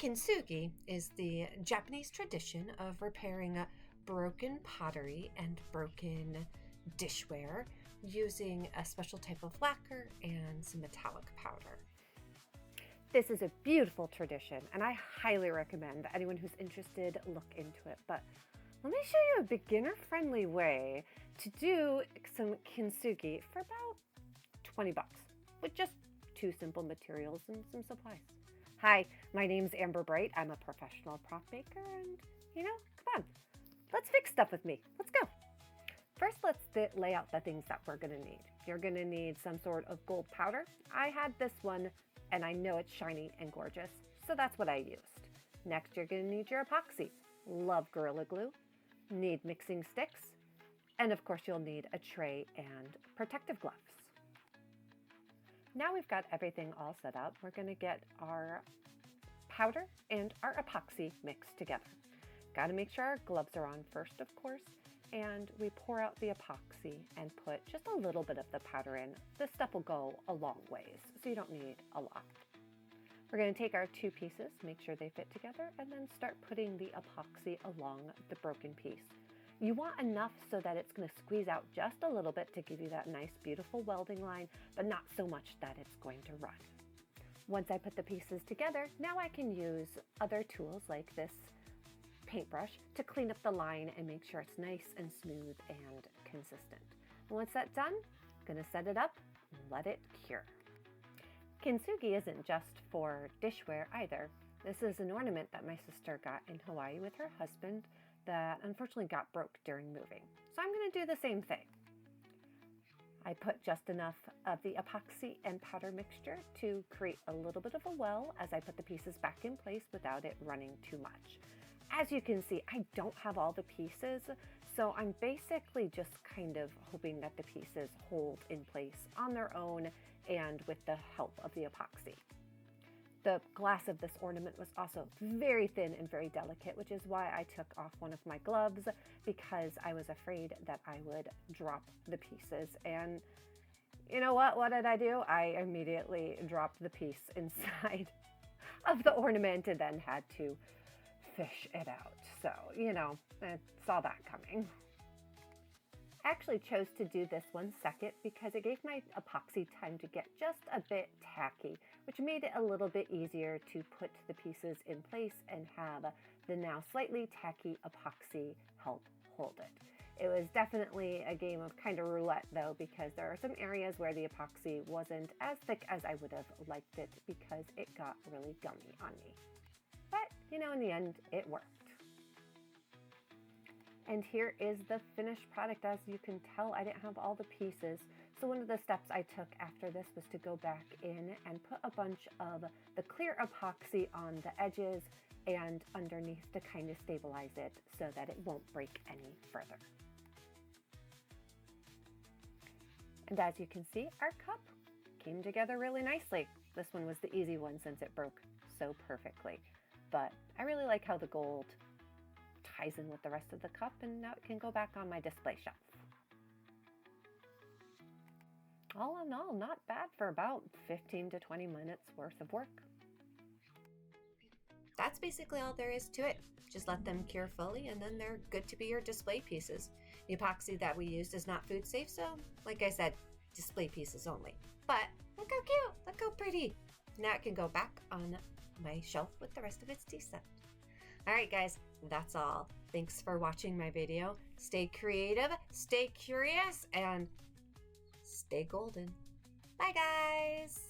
Kintsugi is the Japanese tradition of repairing broken pottery and broken dishware using a special type of lacquer and some metallic powder. This is a beautiful tradition, and I highly recommend that anyone who's interested look into it. But let me show you a beginner-friendly way to do some kintsugi for about 20 bucks with just 2 simple materials and some supplies. Hi, my name's Amber Bright. I'm a professional prop maker, and come on, let's fix stuff with me. Let's go. First, let's lay out the things that we're gonna need. You're gonna need some sort of gold powder. I had this one, and I know it's shiny and gorgeous, so that's what I used. Next, you're gonna need your epoxy. Love Gorilla Glue. Need mixing sticks. And of course, you'll need a tray and protective gloves. Now we've got everything all set up. We're gonna get our powder and our epoxy mixed together. Gotta make sure our gloves are on first, of course, and we pour out the epoxy and put just a little bit of the powder in. This stuff will go a long ways, so you don't need a lot. We're gonna take our 2 pieces, make sure they fit together, and then start putting the epoxy along the broken piece. You want enough so that it's gonna squeeze out just a little bit to give you that nice, beautiful welding line, but not so much that it's going to run. Once I put the pieces together, now I can use other tools like this paintbrush to clean up the line and make sure it's nice and smooth and consistent. And once that's done, I'm gonna set it up and let it cure. Kintsugi isn't just for dishware either. This is an ornament that my sister got in Hawaii with her husband that unfortunately got broke during moving. So I'm gonna do the same thing. I put just enough of the epoxy and powder mixture to create a little bit of a well as I put the pieces back in place without it running too much. As you can see, I don't have all the pieces, so I'm basically just kind of hoping that the pieces hold in place on their own and with the help of the epoxy. The glass of this ornament was also very thin and very delicate, which is why I took off one of my gloves because I was afraid that I would drop the pieces. And you know what? What did I do? I immediately dropped the piece inside of the ornament and then had to fish it out. So, I saw that coming. I actually chose to do this one second because it gave my epoxy time to get just a bit tacky, which made it a little bit easier to put the pieces in place and have the now slightly tacky epoxy help hold it. It was definitely a game of kind of roulette though, because there are some areas where the epoxy wasn't as thick as I would have liked it because it got really gummy on me. But, in the end, it worked. And here is the finished product. As you can tell, I didn't have all the pieces. So one of the steps I took after this was to go back in and put a bunch of the clear epoxy on the edges and underneath to kind of stabilize it so that it won't break any further. And as you can see, our cup came together really nicely. This one was the easy one since it broke so perfectly. But I really like how the gold ties in with the rest of the cup, and now it can go back on my display shelf. All in all, not bad for about 15 to 20 minutes worth of work. That's basically all there is to it. Just let them cure fully and then they're good to be your display pieces. The epoxy that we used is not food safe, so like I said, display pieces only. But look how cute, look how pretty. Now it can go back on my shelf with the rest of its tea set. All right, guys, that's all. Thanks for watching my video. Stay creative, stay curious, and stay golden. Bye, guys.